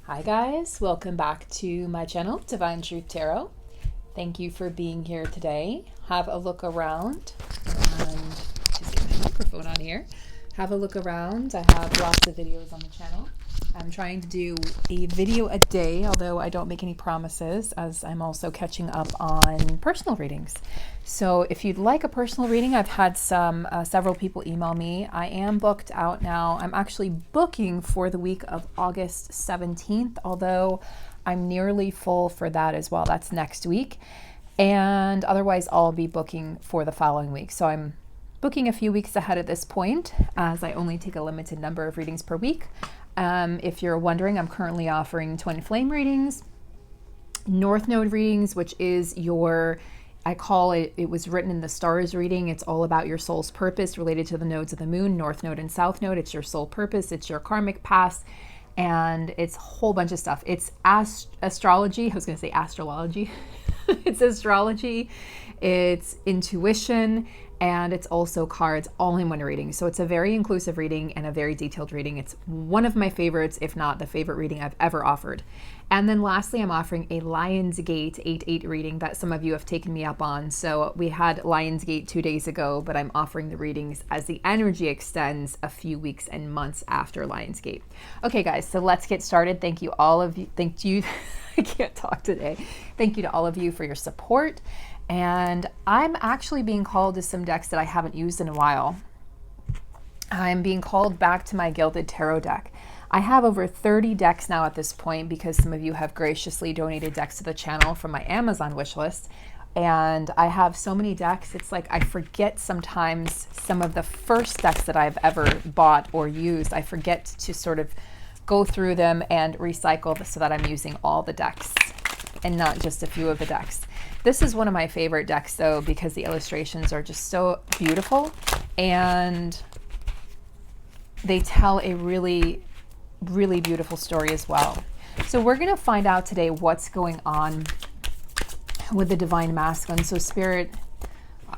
Hi guys, welcome back to my channel, Divine Truth Tarot. Thank you for being here today. Have a look around and just get my microphone on here. Have a look around. I have lots of videos on the channel. I'm trying to do a video a day, although I don't make any promises, as I'm also catching up on personal readings. So if you'd like a personal reading, I've had several people email me. I am booked out now. I'm actually booking for the week of August 17th, although I'm nearly full for that as well. That's next week. And otherwise, I'll be booking for the following week. So I'm booking a few weeks ahead at this point, as I only take a limited number of readings per week. If you're wondering, I'm currently offering twin flame readings, North Node readings, which is your, I call it, it was written in the stars reading. It's all about your soul's purpose related to the nodes of the moon, North Node and South Node. It's your soul purpose. It's your karmic past. And it's a whole bunch of stuff. It's astrology. I was going to say astrology. It's astrology. It's intuition. And it's also cards all in one reading. So it's a very inclusive reading and a very detailed reading. It's one of my favorites, if not the favorite reading I've ever offered. And then lastly, I'm offering a Lionsgate 8/8 reading that some of you have taken me up on. So we had Lionsgate 2 days ago, but I'm offering the readings as the energy extends a few weeks and months after Lionsgate. Okay, guys, so let's get started. Thank you all of you. Thank you. I can't talk today. Thank you to all of you for your support. And I'm actually being called to some decks that I haven't used in a while. I'm being called back to my Gilded Tarot deck. I have over 30 decks now at this point because some of you have graciously donated decks to the channel from my Amazon wishlist. And I have so many decks, it's like I forget sometimes some of the first decks that I've ever bought or used. I forget to sort of go through them and recycle so that I'm using all the decks and not just a few of the decks. This is one of my favorite decks though, because the illustrations are just so beautiful and they tell a really, really beautiful story as well. So we're going to find out today what's going on with the Divine Masculine. So Spirit,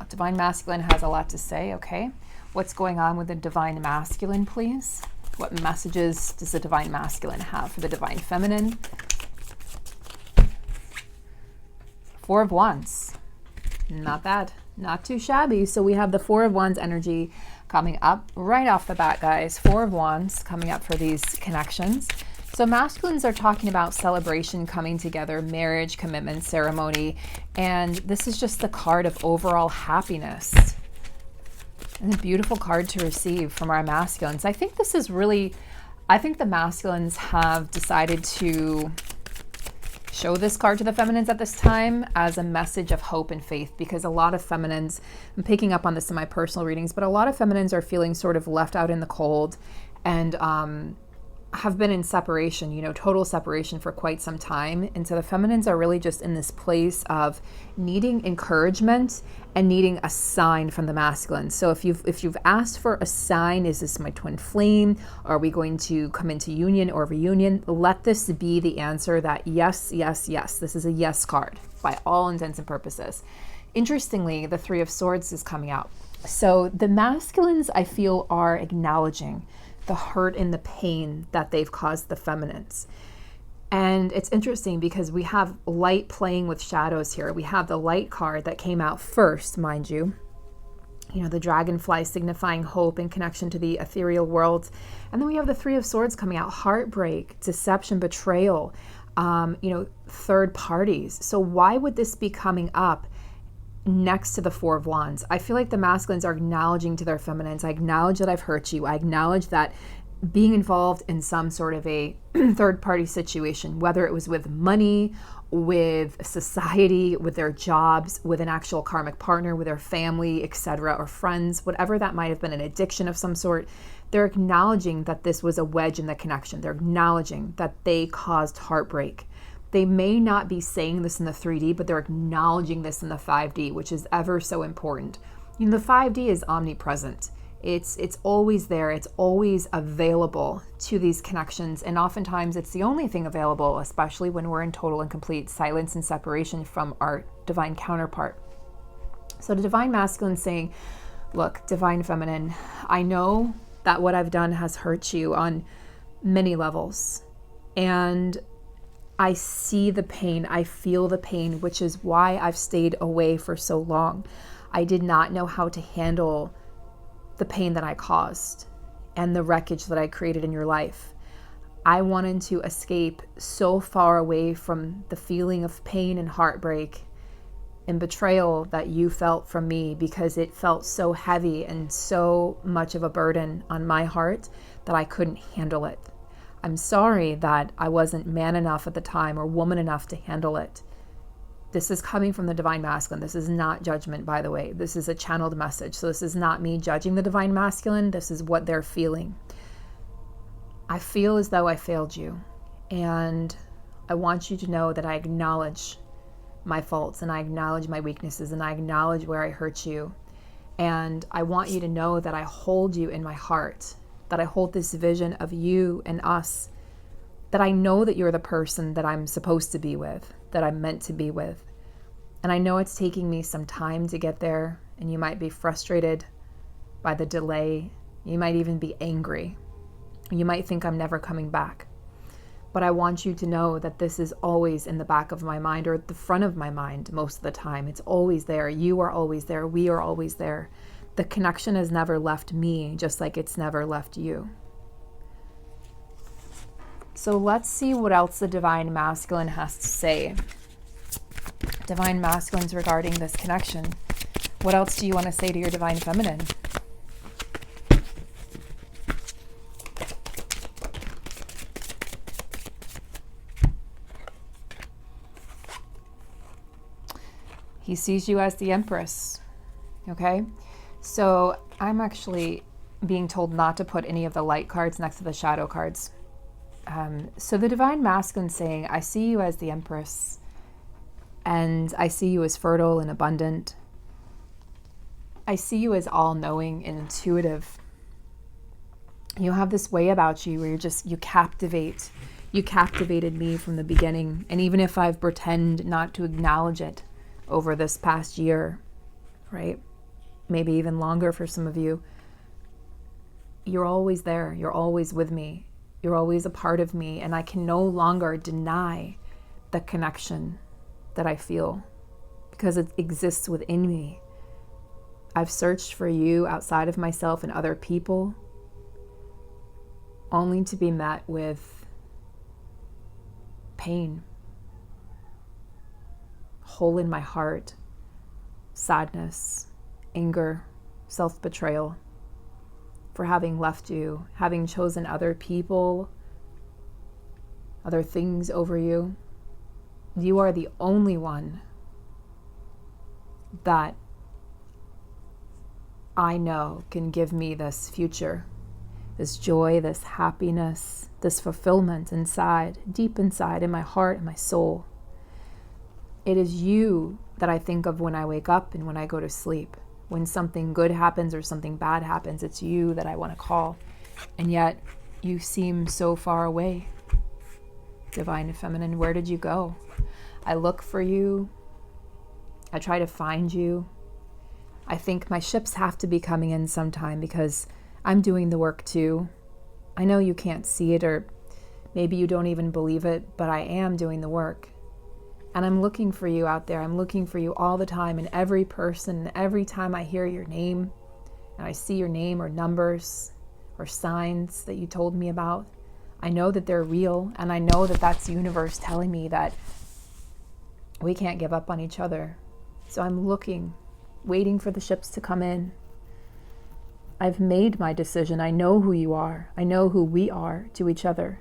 Divine Masculine has a lot to say, okay? What's going on with the Divine Masculine, please? What messages does the Divine Masculine have for the Divine Feminine? Four of Wands. Not bad. Not too shabby. So we have the Four of Wands energy coming up right off the bat, guys. Four of Wands coming up for these connections. So masculines are talking about celebration, coming together, marriage, commitment, ceremony. And this is just the card of overall happiness. And a beautiful card to receive from our masculines. I think this is really, I think the masculines have decided to show this card to the feminines at this time as a message of hope and faith, because a lot of feminines, I'm picking up on this in my personal readings, but a lot of feminines are feeling sort of left out in the cold and have been in separation, you know, total separation for quite some time. And so the feminines are really just in this place of needing encouragement and needing a sign from the masculine. So if you've asked for a sign, is this my twin flame? Are we going to come into union or reunion? Let this be the answer that yes, yes, yes. This is a yes card by all intents and purposes. Interestingly, the Three of Swords is coming out. So the masculines, I feel, are acknowledging the hurt and the pain that they've caused the feminines. And it's interesting because we have light playing with shadows here. We have the light card that came out first, mind you. You know, the dragonfly signifying hope and connection to the ethereal world. And then we have the Three of Swords coming out, heartbreak, deception, betrayal, you know, third parties. So why would this be coming up next to the Four of Wands? I feel like the masculines are acknowledging to their feminines, I acknowledge that I've hurt you. I acknowledge that being involved in some sort of a third party situation, whether it was with money, with society, with their jobs, with an actual karmic partner, with their family, etc., or friends, whatever that might have been, an addiction of some sort, they're acknowledging that this was a wedge in the connection. They're acknowledging that they caused heartbreak. They may not be saying this in the 3D, but they're acknowledging this in the 5D, which is ever so important. You know, the 5D is omnipresent. It's always there. It's always available to these connections. And oftentimes it's the only thing available, especially when we're in total and complete silence and separation from our divine counterpart. So the Divine Masculine saying, look, Divine Feminine, I know that what I've done has hurt you on many levels. And I see the pain, I feel the pain, which is why I've stayed away for so long. I did not know how to handle the pain that I caused and the wreckage that I created in your life. I wanted to escape so far away from the feeling of pain and heartbreak and betrayal that you felt from me, because it felt so heavy and so much of a burden on my heart that I couldn't handle it. I'm sorry that I wasn't man enough at the time or woman enough to handle it. This is coming from the divine masculine. This is not judgment, by the way. This is a channeled message. So this is not me judging the divine masculine. This is what they're feeling. I feel as though I failed you. And I want you to know that I acknowledge my faults, and I acknowledge my weaknesses, and I acknowledge where I hurt you. And I want you to know that I hold you in my heart, that I hold this vision of you and us, that I know that you're the person that I'm supposed to be with, that I'm meant to be with. And I know it's taking me some time to get there, and you might be frustrated by the delay. You might even be angry. You might think I'm never coming back. But I want you to know that this is always in the back of my mind, or at the front of my mind most of the time. It's always there. You are always there. We are always there. The connection has never left me, just like it's never left you. So let's see what else the divine masculine has to say. Divine masculines regarding this connection. What else do you want to say to your divine feminine? He sees you as the Empress, okay? So I'm actually being told not to put any of the light cards next to the shadow cards. So the divine masculine saying, I see you as the Empress, and I see you as fertile and abundant. I see you as all-knowing and intuitive. You have this way about you where you captivated me from the beginning. And even if I've pretended not to acknowledge it over this past year, right? Maybe even longer for some of you, you're always there. You're always with me. You're always a part of me. And I can no longer deny the connection that I feel, because it exists within me. I've searched for you outside of myself and other people, only to be met with pain, hole in my heart, sadness, anger, self-betrayal for having left you, having chosen other people, other things over you. You are the only one that I know can give me this future, this joy, this happiness, this fulfillment inside, deep inside, in my heart and my soul. It is you that I think of when I wake up and when I go to sleep. When something good happens or something bad happens, it's you that I want to call. And yet you seem so far away. Divine feminine, where did you go? I look for you. I try to find you. I think my ships have to be coming in sometime, because I'm doing the work too. I know you can't see it, or maybe you don't even believe it, but I am doing the work. And I'm looking for you out there. I'm looking for you all the time, in every person. Every time I hear your name and I see your name or numbers or signs that you told me about, I know that they're real, and I know that that's the universe telling me that we can't give up on each other. So I'm looking, waiting for the ships to come in. I've made my decision. I know who you are. I know who we are to each other.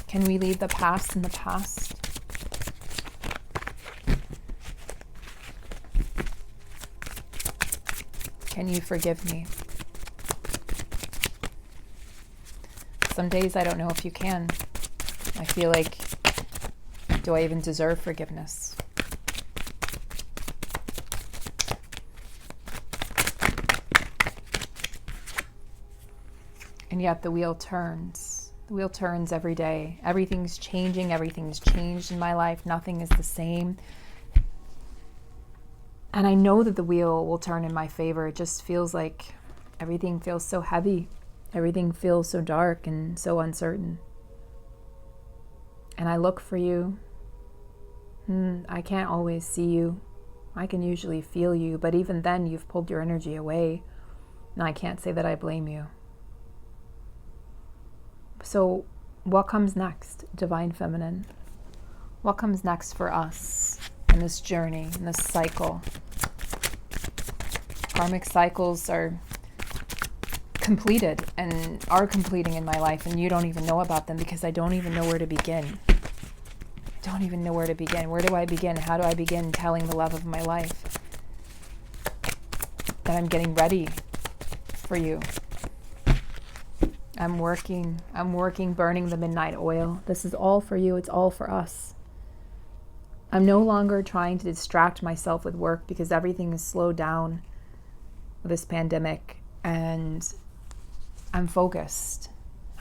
Can we leave the past in the past? Can you forgive me? Some days I don't know if you can. I feel like, do I even deserve forgiveness? And yet the wheel turns. The wheel turns every day. Everything's changing. Everything's changed in my life. Nothing is the same. And I know that the wheel will turn in my favor. It just feels like Everything feels so heavy. Everything feels so dark and so uncertain. And I look for you. I can't always see you. I can usually feel you, but even then you've pulled your energy away. And I can't say that I blame you. So what comes next, Divine Feminine? What comes next for us in this journey, in this cycle? Karmic cycles are completed and are completing in my life, and you don't even know about them because I don't even know where to begin. I don't even know where to begin. Where do I begin? How do I begin telling the love of my life that I'm getting ready for you? I'm working, burning the midnight oil. This is all for you. It's all for us. I'm no longer trying to distract myself with work because everything is slowed down with this pandemic, and I'm focused.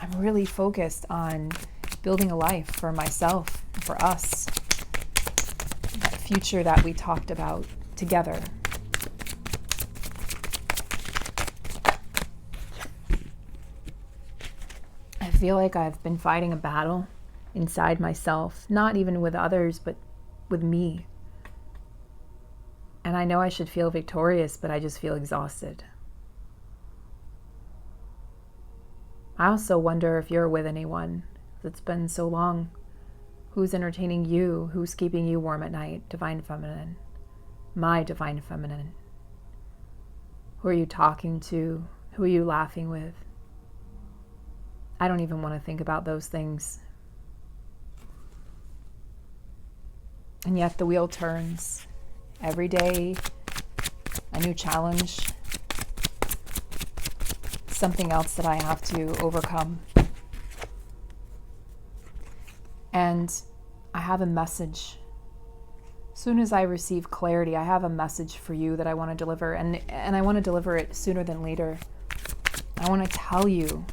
I'm really focused on building a life for myself, for us, that future that we talked about together. I feel like I've been fighting a battle inside myself, not even with others, but with me. And I know I should feel victorious, but I just feel exhausted. I also wonder if you're with anyone. It's been so long. Who's entertaining you? Who's keeping you warm at night? Divine Feminine. My Divine Feminine. Who are you talking to? Who are you laughing with? I don't even want to think about those things. And yet the wheel turns. Every day, a new challenge. Something else that I have to overcome. And I have a message. As soon as I receive clarity, I have a message for you that I want to deliver. And I want to deliver it sooner than later. I want to tell you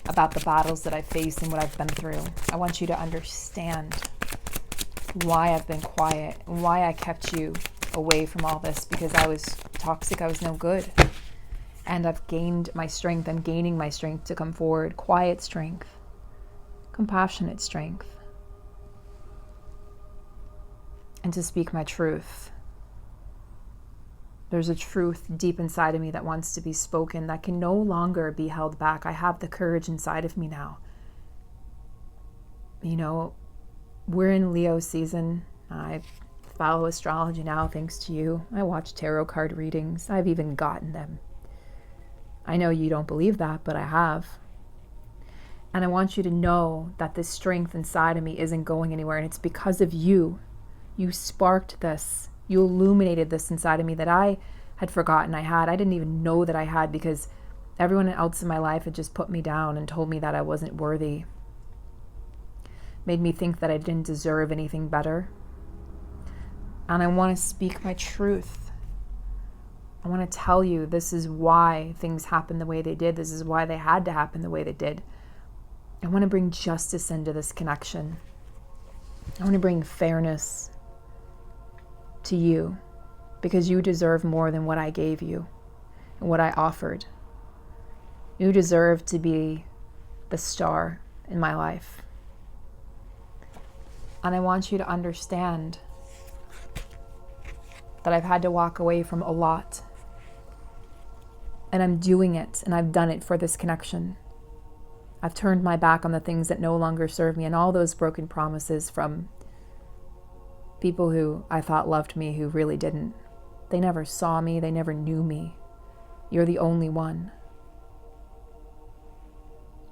about the battles that I face and what I've been through. I want you to understand why I've been quiet and why I kept you away from all this, because I was toxic, I was no good. And I've gained my strength. I'm gaining my strength to come forward. Quiet strength. Compassionate strength. And to speak my truth. There's a truth deep inside of me that wants to be spoken, that can no longer be held back. I have the courage inside of me now. You know, we're in Leo season. I follow astrology now thanks to you. I watch tarot card readings. I've even gotten them. I know you don't believe that, but I have. And I want you to know that this strength inside of me isn't going anywhere, and it's because of you. You sparked this. You illuminated this inside of me that I had forgotten I had. I didn't even know that I had, because everyone else in my life had just put me down and told me that I wasn't worthy. Made me think that I didn't deserve anything better. And I want to speak my truth. I want to tell you this is why things happened the way they did. This is why they had to happen the way they did. I want to bring justice into this connection. I want to bring fairness to you, because you deserve more than what I gave you and what I offered. You deserve to be the star in my life. And I want you to understand that I've had to walk away from a lot. And I'm doing it, and I've done it for this connection. I've turned my back on the things that no longer serve me, and all those broken promises from people who I thought loved me who really didn't. They never saw me. They never knew me. You're the only one.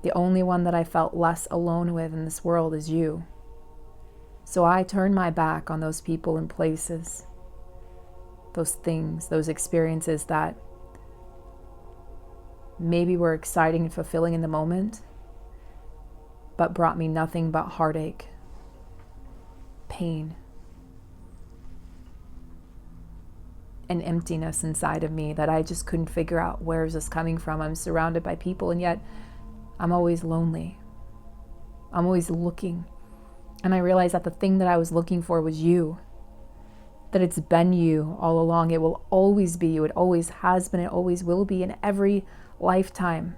The only one that I felt less alone with in this world is you. So I turned my back on those people and places, those things, those experiences that maybe were exciting and fulfilling in the moment, but brought me nothing but heartache, pain, and emptiness inside of me that I just couldn't figure out, where is this coming from? I'm surrounded by people, and yet I'm always lonely. I'm always looking. And I realized that the thing that I was looking for was you. That it's been you all along. It will always be you. It always has been. It always will be. And every lifetime.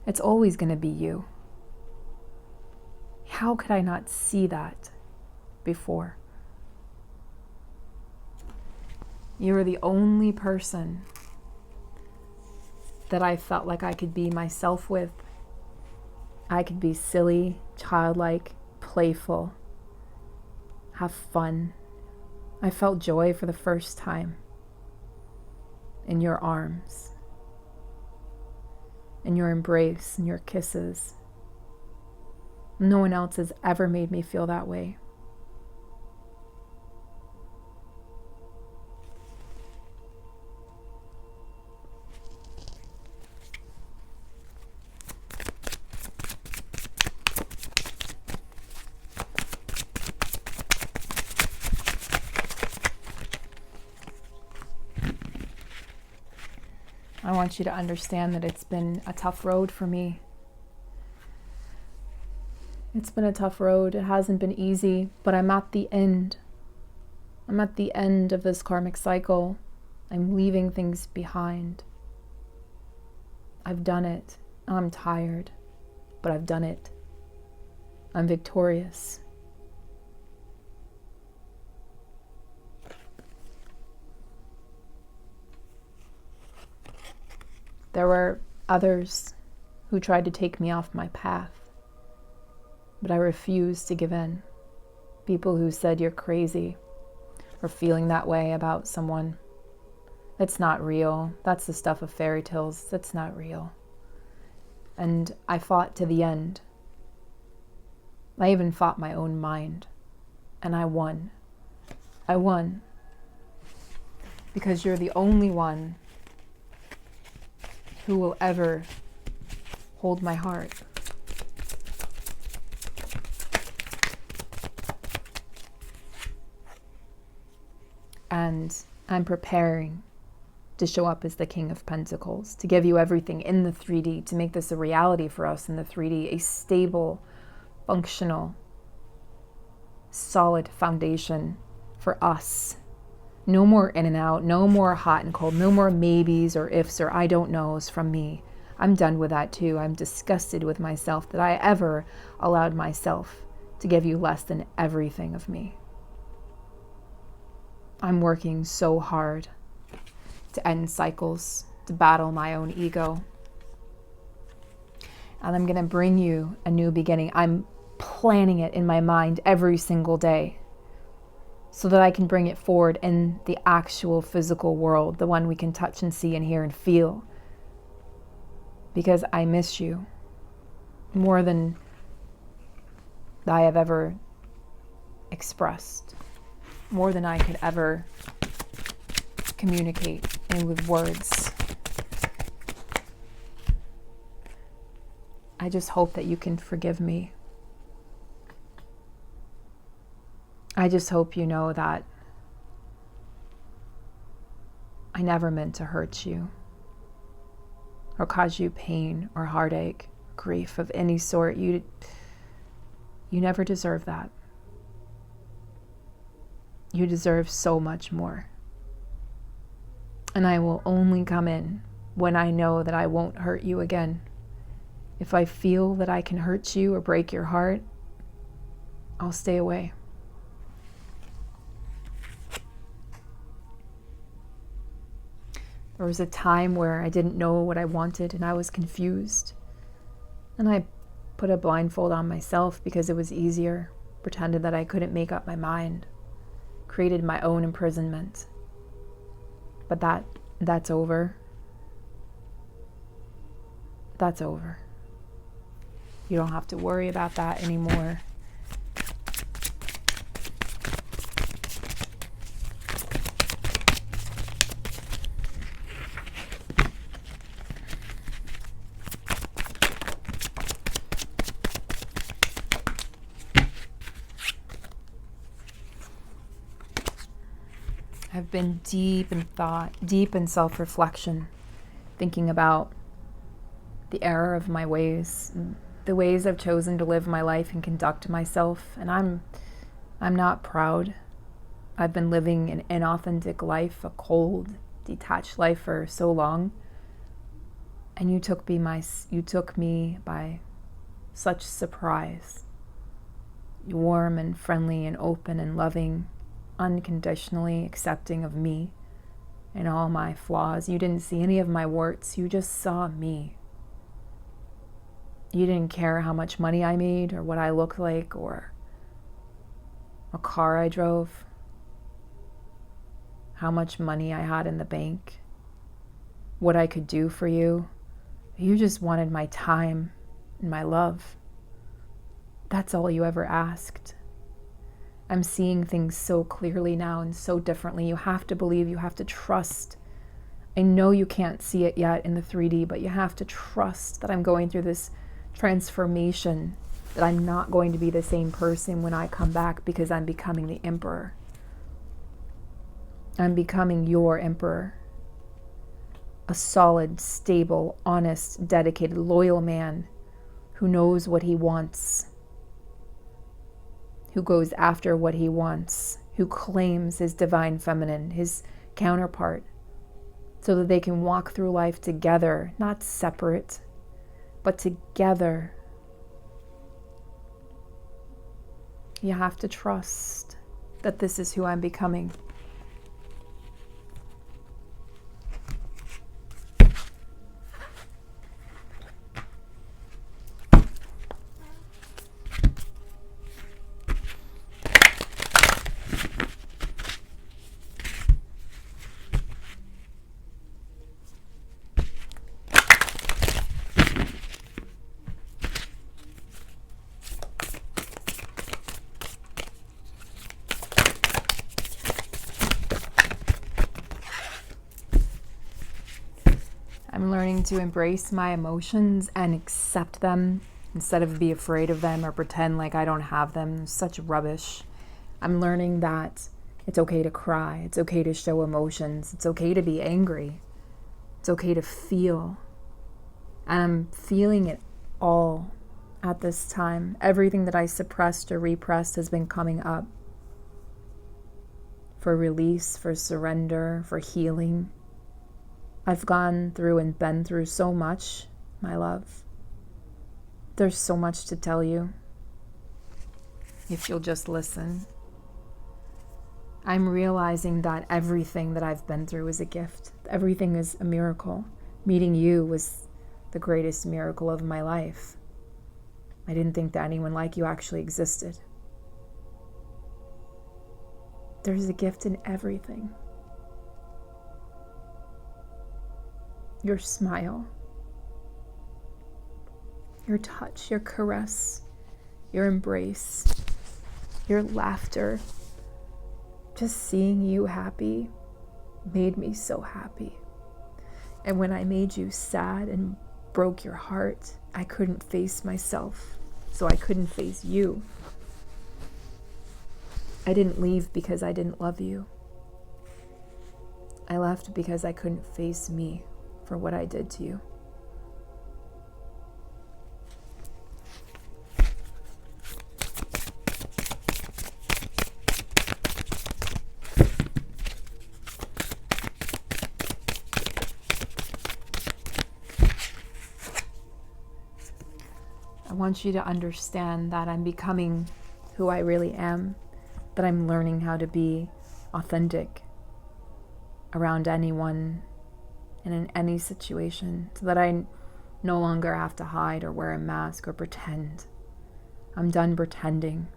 It's always going to be you. How could I not see that before? You were the only person that I felt like I could be myself with. I could be silly, childlike, playful, have fun. I felt joy for the first time in your arms, in your embrace, in your kisses. No one else has ever made me feel that way. I want you to understand that it's been a tough road for me. It's been a tough road. It hasn't been easy, but I'm at the end. I'm at the end of this karmic cycle. I'm leaving things behind. I've done it. I'm tired, but I've done it. I'm victorious. There were others who tried to take me off my path, but I refused to give in. People who said you're crazy or feeling that way about someone. That's not real. That's the stuff of fairy tales. That's not real. And I fought to the end. I even fought my own mind. And I won. I won. Because you're the only one who will ever hold my heart. And I'm preparing to show up as the King of Pentacles, to give you everything in the 3D, to make this a reality for us in the 3D, a stable, functional, solid foundation for us. No more in and out, no more hot and cold, no more maybes or ifs or I don't knows from me. I'm done with that too. I'm disgusted with myself that I ever allowed myself to give you less than everything of me. I'm working so hard to end cycles, to battle my own ego. And I'm going to bring you a new beginning. I'm planning it in my mind every single day so that I can bring it forward in the actual physical world, the one we can touch and see and hear and feel. Because I miss you more than I have ever expressed, more than I could ever communicate in with words. I just hope that you can forgive me. I just hope you know that I never meant to hurt you or cause you pain or heartache, grief of any sort. You never deserve that. You deserve so much more. And I will only come in when I know that I won't hurt you again. If I feel that I can hurt you or break your heart, I'll stay away. There was a time where I didn't know what I wanted and I was confused. And I put a blindfold on myself because it was easier, pretended that I couldn't make up my mind, created my own imprisonment. But that's over. That's over. You don't have to worry about that anymore. I've been deep in thought, deep in self-reflection, thinking about the error of my ways, the ways I've chosen to live my life and conduct myself, and I'm not proud. I've been living an inauthentic life, a cold, detached life for so long, And you took me by such surprise. Warm and friendly and open and loving, unconditionally accepting of me and all my flaws. You didn't see any of my warts. You just saw me. You didn't care how much money I made or what I looked like or what car I drove, how much money I had in the bank, what I could do for you. You just wanted my time and my love. That's all you ever asked. I'm seeing things so clearly now and so differently. You have to believe, you have to trust. I know you can't see it yet in the 3D, but you have to trust that I'm going through this transformation, that I'm not going to be the same person when I come back, because I'm becoming the emperor. I'm becoming your emperor. A solid, stable, honest, dedicated, loyal man who knows what he wants, who goes after what he wants, who claims his divine feminine, his counterpart, so that they can walk through life together, not separate, but together. You have to trust that this is who I'm becoming. I'm learning to embrace my emotions and accept them instead of be afraid of them or pretend like I don't have them. Such rubbish. I'm learning that it's okay to cry. It's okay to show emotions. It's okay to be angry. It's okay to feel. And I'm feeling it all at this time. Everything that I suppressed or repressed has been coming up for release, for surrender, for healing. I've gone through and been through so much, my love. There's so much to tell you, if you'll just listen. I'm realizing that everything that I've been through is a gift. Everything is a miracle. Meeting you was the greatest miracle of my life. I didn't think that anyone like you actually existed. There's a gift in everything. Your smile, your touch, your caress, your embrace, your laughter. Just seeing you happy made me so happy. And when I made you sad and broke your heart, I couldn't face myself, so I couldn't face you. I didn't leave because I didn't love you. I left because I couldn't face me for what I did to you. I want you to understand that I'm becoming who I really am, that I'm learning how to be authentic around anyone and in any situation, so that I no longer have to hide or wear a mask or pretend. I'm done pretending.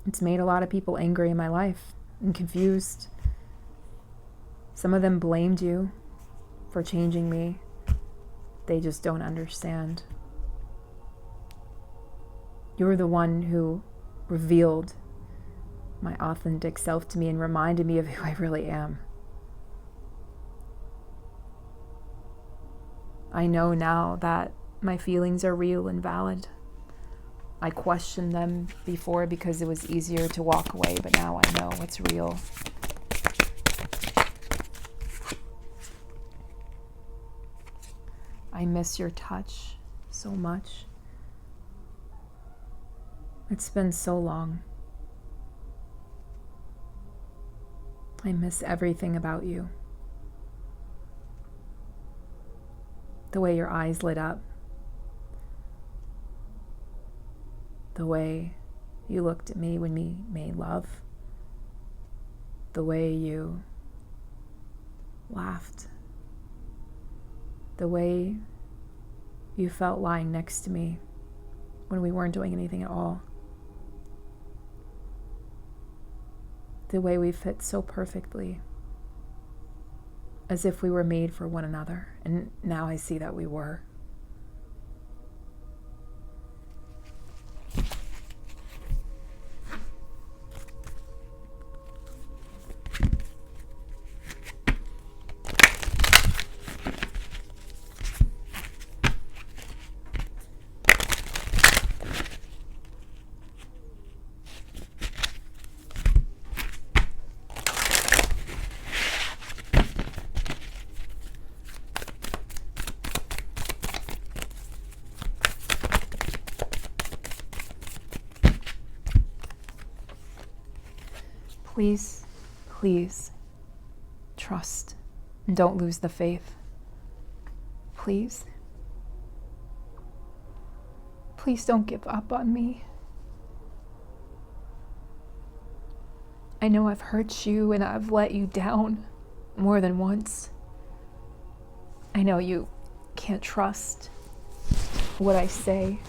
It's made a lot of people angry in my life and confused. Some of them blamed you for changing me. They just don't understand. You're the one who revealed my authentic self to me and reminded me of who I really am. I know now that my feelings are real and valid. I questioned them before because it was easier to walk away, but now I know it's real. I miss your touch so much. It's been so long. I miss everything about you. The way your eyes lit up. The way you looked at me when we made love. The way you laughed. The way you felt lying next to me when we weren't doing anything at all. The way we fit so perfectly, as if we were made for one another, and now I see that we were. Please, please, trust and don't lose the faith. Please. Please don't give up on me. I know I've hurt you and I've let you down more than once. I know you can't trust what I say.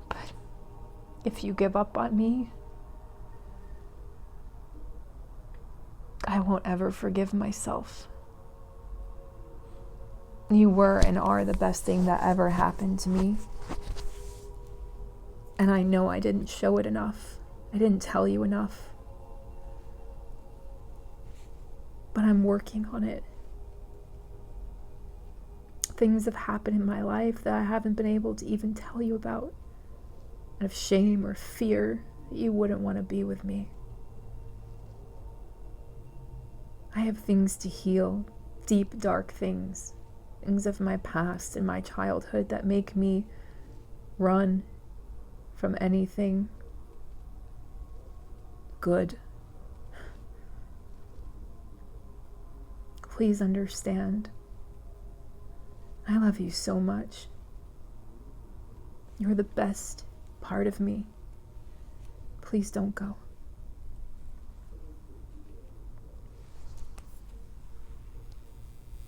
But if you give up on me, I won't ever forgive myself. You were and are the best thing that ever happened to me. And I know I didn't show it enough. I didn't tell you enough. But I'm working on it. Things have happened in my life that I haven't been able to even tell you about, out of shame or fear that you wouldn't want to be with me. I have things to heal, deep, dark things of my past and my childhood that make me run from anything good. Please understand. I love you so much. You're the best part of me. Please don't go.